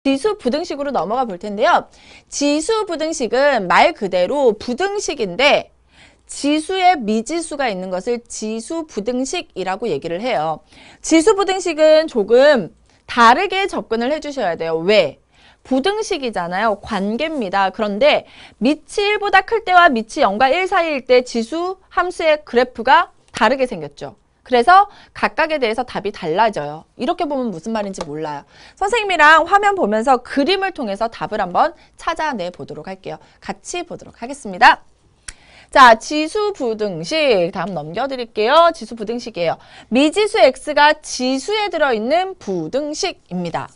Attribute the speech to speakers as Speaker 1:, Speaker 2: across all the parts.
Speaker 1: 지수 부등식으로 넘어가 볼 텐데요. 지수 부등식은 말 그대로 부등식인데 지수에 미지수가 있는 것을 지수 부등식이라고 얘기를 해요. 지수 부등식은 조금 다르게 접근을 해주셔야 돼요. 왜? 부등식이잖아요. 관계입니다. 그런데 밑이 1보다 클 때와 밑이 0과 1 사이일 때 지수 함수의 그래프가 다르게 생겼죠. 그래서 각각에 대해서 답이 달라져요. 이렇게 보면 무슨 말인지 몰라요. 선생님이랑 화면 보면서 그림을 통해서 답을 한번 찾아내 보도록 할게요. 같이 보도록 하겠습니다. 자, 지수 부등식 다음 넘겨드릴게요. 지수 부등식이에요. 미지수 x가 지수에 들어있는 부등식입니다.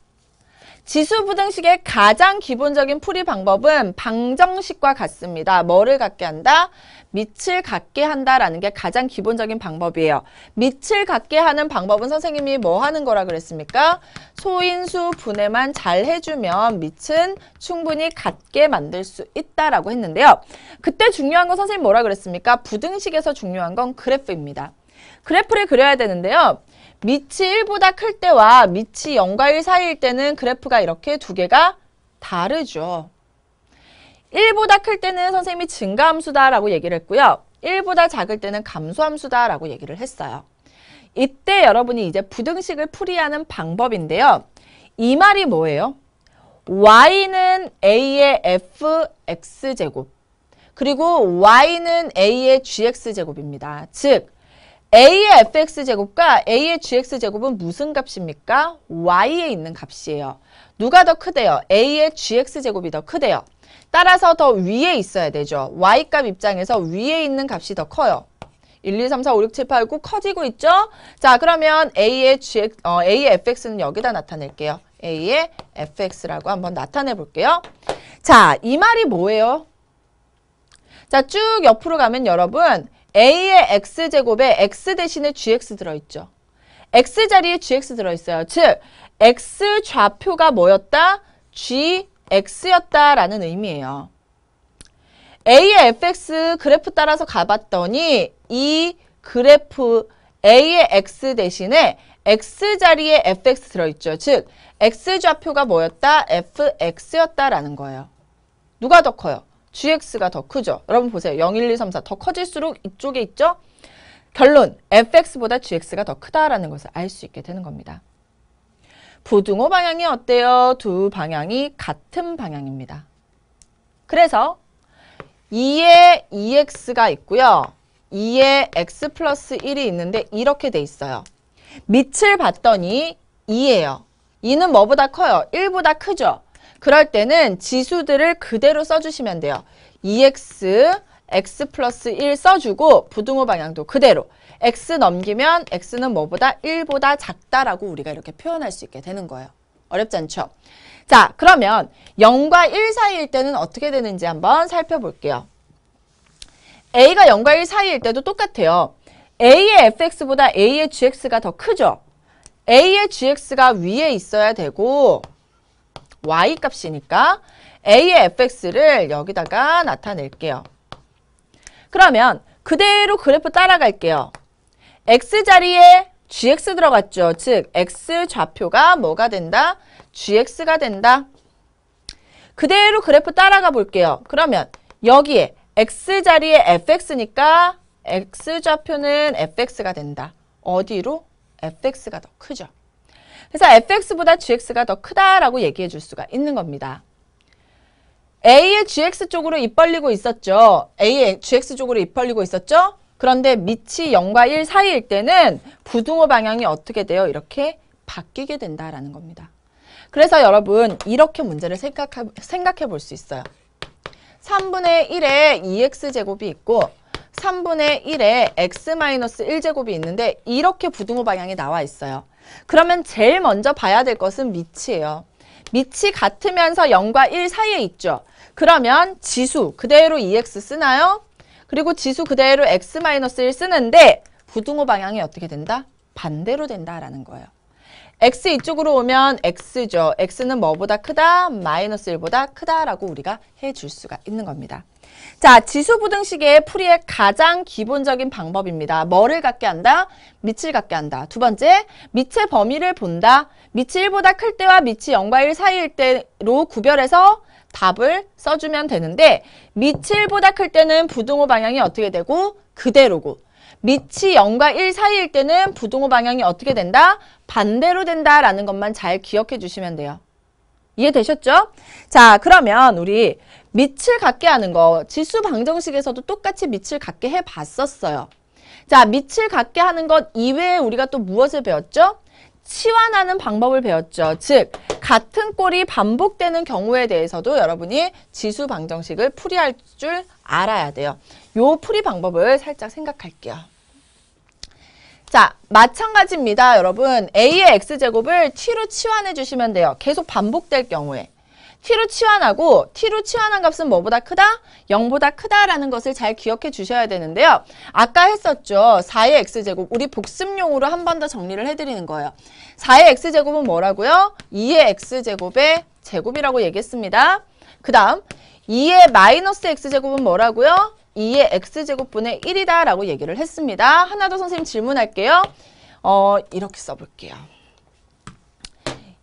Speaker 1: 지수 부등식의 가장 기본적인 풀이 방법은 방정식과 같습니다. 뭐를 갖게 한다? 밑을 갖게 한다라는 게 가장 기본적인 방법이에요. 밑을 갖게 하는 방법은 선생님이 뭐 하는 거라 그랬습니까? 소인수 분해만 잘 해주면 밑은 충분히 같게 만들 수 있다라고 했는데요. 그때 중요한 건 선생님 뭐라 그랬습니까? 부등식에서 중요한 건 그래프입니다. 그래프를 그려야 되는데요. 밑이 1보다 클 때와 밑이 0과 1 사이일 때는 그래프가 이렇게 두 개가 다르죠. 1보다 클 때는 선생님이 증가함수다라고 얘기를 했고요. 1보다 작을 때는 감소함수다라고 얘기를 했어요. 이때 여러분이 이제 부등식을 풀이하는 방법인데요. 이 말이 뭐예요? y는 a의 fx제곱 그리고 y는 a의 gx제곱입니다. 즉 a의 fx제곱과 a의 gx제곱은 무슨 값입니까? y에 있는 값이에요. 누가 더 크대요? a의 gx제곱이 더 크대요. 따라서 더 위에 있어야 되죠. y값 입장에서 위에 있는 값이 더 커요. 1, 2, 3, 4, 5, 6, 7, 8, 9 커지고 있죠? 자, 그러면 a의 fx는 여기다 나타낼게요. a의 fx라고 한번 나타내 볼게요. 자, 이 말이 뭐예요? 자, 쭉 옆으로 가면 여러분 a의 x제곱에 x 대신에 gx 들어있죠. x 자리에 gx 들어있어요. 즉, x 좌표가 뭐였다? gx였다라는 의미예요. a의 fx 그래프 따라서 가봤더니 이 그래프 a의 x 대신에 x 자리에 fx 들어있죠. 즉, x 좌표가 뭐였다? fx였다라는 거예요. 누가 더 커요? gx가 더 크죠. 여러분 보세요. 0, 1, 2, 3, 4 더 커질수록 이쪽에 있죠? 결론, fx보다 gx가 더 크다라는 것을 알 수 있게 되는 겁니다. 부등호 방향이 어때요? 두 방향이 같은 방향입니다. 그래서 2에 2x가 있고요. 2에 x 플러스 1이 있는데 이렇게 돼 있어요. 밑을 봤더니 2예요. 2는 뭐보다 커요? 1보다 크죠? 그럴 때는 지수들을 그대로 써주시면 돼요. 2x, x 플러스 1 써주고 부등호 방향도 그대로. x 넘기면 x는 뭐보다 1보다 작다라고 우리가 이렇게 표현할 수 있게 되는 거예요. 어렵지 않죠? 자, 그러면 0과 1 사이일 때는 어떻게 되는지 한번 살펴볼게요. a가 0과 1 사이일 때도 똑같아요. a의 fx보다 a의 gx가 더 크죠? a의 gx가 위에 있어야 되고 y값이니까 a의 fx를 여기다가 나타낼게요. 그러면 그대로 그래프 따라갈게요. x자리에 gx 들어갔죠. 즉 x 좌표가 뭐가 된다? gx가 된다. 그대로 그래프 따라가 볼게요. 그러면 여기에 x자리에 fx니까 x좌표는 fx가 된다. 어디로? fx가 더 크죠. 그래서 fx보다 gx가 더 크다라고 얘기해 줄 수가 있는 겁니다. a의 gx 쪽으로 입 벌리고 있었죠. a의 gx 쪽으로 입 벌리고 있었죠. 그런데 밑이 0과 1 사이일 때는 부등호 방향이 어떻게 돼요? 이렇게 바뀌게 된다라는 겁니다. 그래서 여러분 이렇게 문제를 생각해 볼 수 있어요. 3분의 1에 2x제곱이 있고 3분의 1에 x-1제곱이 있는데 이렇게 부등호 방향이 나와 있어요. 그러면 제일 먼저 봐야 될 것은 밑이에요. 밑이 같으면서 0과 1 사이에 있죠. 그러면 지수 그대로 2x 쓰나요? 그리고 지수 그대로 x-1 쓰는데 부등호 방향이 어떻게 된다? 반대로 된다라는 거예요. x 이쪽으로 오면 x죠. x는 뭐보다 크다? 마이너스 1보다 크다라고 우리가 해줄 수가 있는 겁니다. 자, 지수부등식의 풀이의 가장 기본적인 방법입니다. 뭐를 갖게 한다? 밑을 갖게 한다. 두 번째, 밑의 범위를 본다. 밑이 1보다 클 때와 밑이 0과 1 사이일 때로 구별해서 답을 써주면 되는데 밑이 1보다 클 때는 부등호 방향이 어떻게 되고? 그대로고 밑이 0과 1 사이일 때는 부등호 방향이 어떻게 된다? 반대로 된다라는 것만 잘 기억해 주시면 돼요. 이해되셨죠? 자, 그러면 우리 밑을 갖게 하는 거 지수 방정식에서도 똑같이 밑을 갖게 해봤었어요. 자, 밑을 갖게 하는 것 이외에 우리가 또 무엇을 배웠죠? 치환하는 방법을 배웠죠. 즉, 같은 꼴이 반복되는 경우에 대해서도 여러분이 지수 방정식을 풀이할 줄 알아야 돼요. 요 풀이 방법을 살짝 생각할게요. 자, 마찬가지입니다. 여러분, a의 x제곱을 t로 치환해 주시면 돼요. 계속 반복될 경우에. t로 치환하고 t로 치환한 값은 뭐보다 크다? 0보다 크다라는 것을 잘 기억해 주셔야 되는데요. 아까 했었죠. 4의 x제곱. 우리 복습용으로 한 번 더 정리를 해드리는 거예요. 4의 x제곱은 뭐라고요? 2의 x제곱의 제곱이라고 얘기했습니다. 그 다음 2의 마이너스 x제곱은 뭐라고요? 2의 x제곱분의 1이다 라고 얘기를 했습니다. 하나 더 선생님 질문할게요. 이렇게 써볼게요.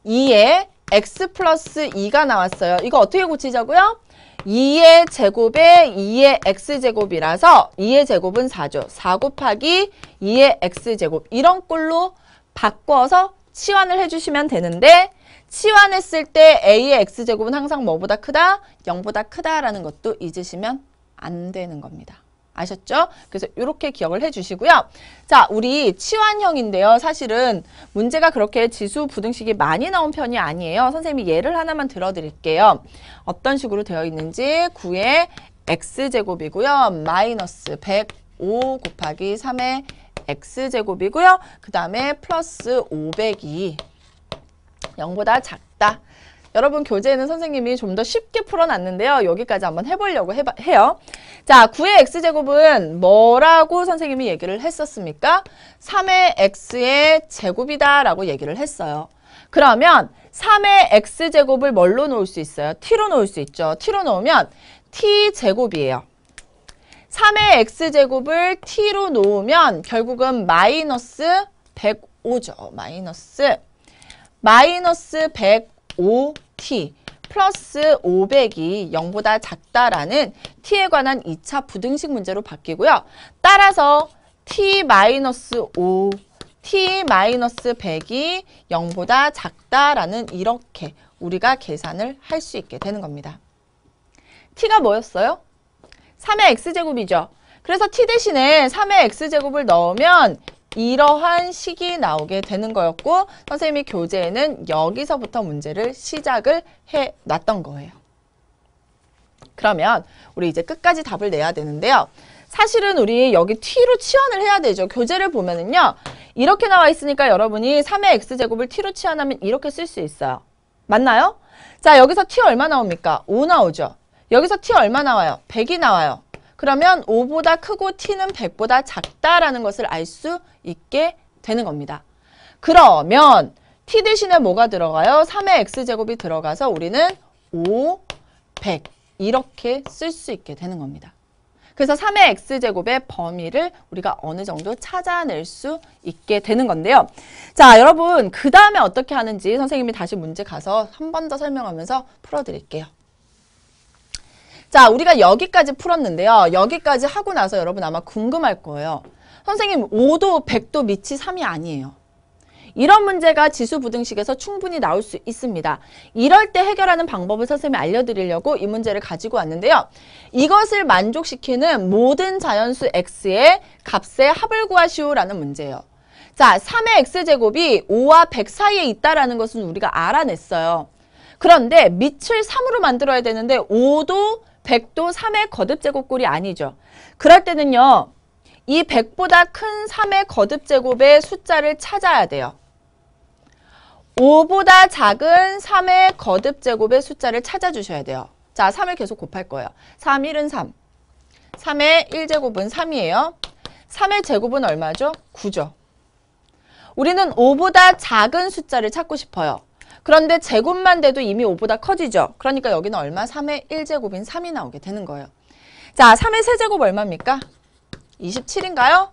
Speaker 1: 2의 x 플러스 2가 나왔어요. 이거 어떻게 고치자고요? 2의 제곱에 2의 x제곱이라서 2의 제곱은 4죠. 4 곱하기 2의 x제곱 이런 꼴로 바꿔서 치환을 해주시면 되는데 치환했을 때 a의 x제곱은 항상 뭐보다 크다? 0보다 크다라는 것도 잊으시면 안 되는 겁니다. 아셨죠? 그래서 이렇게 기억을 해주시고요. 자, 우리 치환형인데요. 사실은 문제가 그렇게 지수 부등식이 많이 나온 편이 아니에요. 선생님이 예를 하나만 들어드릴게요. 어떤 식으로 되어 있는지 9의 x제곱이고요. 마이너스 105 곱하기 3의 x제곱이고요. 그 다음에 플러스 500이 0보다 작다. 여러분 교재에는 선생님이 좀 더 쉽게 풀어놨는데요. 여기까지 한번 해보려고 해요. 자, 9의 x제곱은 뭐라고 선생님이 얘기를 했었습니까? 3의 x의 제곱이다 라고 얘기를 했어요. 그러면 3의 x제곱을 뭘로 놓을 수 있어요? t로 놓을 수 있죠. t로 놓으면 t제곱이에요. 3의 x제곱을 t로 놓으면 결국은 마이너스 105죠. 마이너스 105t 플러스 500이 0보다 작다라는 t에 관한 2차 부등식 문제로 바뀌고요. 따라서 t-5, t-100이 0보다 작다라는 이렇게 우리가 계산을 할 수 있게 되는 겁니다. t가 뭐였어요? 3의 x제곱이죠. 그래서 t 대신에 3의 x제곱을 넣으면 이러한 식이 나오게 되는 거였고 선생님이 교재에는 여기서부터 문제를 시작을 해놨던 거예요. 그러면 우리 이제 끝까지 답을 내야 되는데요. 사실은 우리 여기 t로 치환을 해야 되죠. 교재를 보면은요. 이렇게 나와 있으니까 여러분이 3의 x제곱을 t로 치환하면 이렇게 쓸 수 있어요. 맞나요? 자, 여기서 t 얼마 나옵니까? 5 나오죠. 여기서 t 얼마 나와요? 100이 나와요. 그러면 5보다 크고 t는 100보다 작다라는 것을 알 수 있게 되는 겁니다. 그러면 t 대신에 뭐가 들어가요? 3의 x제곱이 들어가서 우리는 5, 100 이렇게 쓸 수 있게 되는 겁니다. 그래서 3의 x제곱의 범위를 우리가 어느 정도 찾아낼 수 있게 되는 건데요. 자, 여러분 그 다음에 어떻게 하는지 선생님이 다시 문제 가서 한 번 더 설명하면서 풀어드릴게요. 자, 우리가 여기까지 풀었는데요. 여기까지 하고 나서 여러분 아마 궁금할 거예요. 선생님 5도 100도 밑이 3이 아니에요. 이런 문제가 지수부등식에서 충분히 나올 수 있습니다. 이럴 때 해결하는 방법을 선생님이 알려드리려고 이 문제를 가지고 왔는데요. 이것을 만족시키는 모든 자연수 x의 값의 합을 구하시오라는 문제예요. 자, 3의 x제곱이 5와 100 사이에 있다는 것은 우리가 알아냈어요. 그런데 밑을 3으로 만들어야 되는데 5도 100도 3의 거듭제곱꼴이 아니죠. 그럴 때는요. 이 100보다 큰 3의 거듭제곱의 숫자를 찾아야 돼요. 5보다 작은 3의 거듭제곱의 숫자를 찾아주셔야 돼요. 자, 3을 계속 곱할 거예요. 3, 1은 3. 3의 1제곱은 3이에요. 3의 제곱은 얼마죠? 9죠. 우리는 5보다 작은 숫자를 찾고 싶어요. 그런데 제곱만 돼도 이미 5보다 커지죠. 그러니까 여기는 얼마? 3의 1제곱인 3이 나오게 되는 거예요. 자, 3의 세제곱 얼마입니까? 27인가요?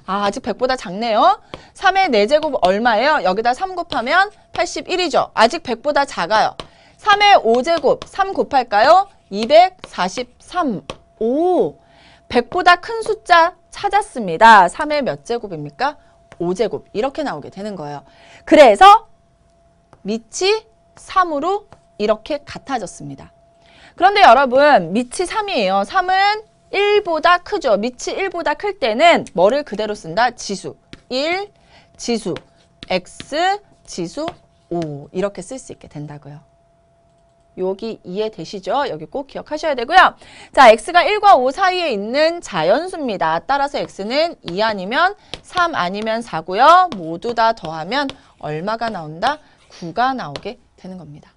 Speaker 1: 아, 아직 100보다 작네요. 3의 4제곱 얼마예요? 여기다 3 곱하면 81이죠. 아직 100보다 작아요. 3의 5제곱 3 곱할까요? 243. 오, 100보다 큰 숫자 찾았습니다. 3의 몇 제곱입니까? 5제곱. 이렇게 나오게 되는 거예요. 그래서 밑이 3으로 이렇게 같아졌습니다. 그런데 여러분, 밑이 3이에요. 3은 1보다 크죠. 밑이 1보다 클 때는 뭐를 그대로 쓴다? 지수 1, 지수 x, 지수 5 이렇게 쓸 수 있게 된다고요. 여기 이해되시죠? 여기 꼭 기억하셔야 되고요. 자, x가 1과 5 사이에 있는 자연수입니다. 따라서 x는 2 아니면 3 아니면 4고요. 모두 다 더하면 얼마가 나온다? 9가 나오게 되는 겁니다.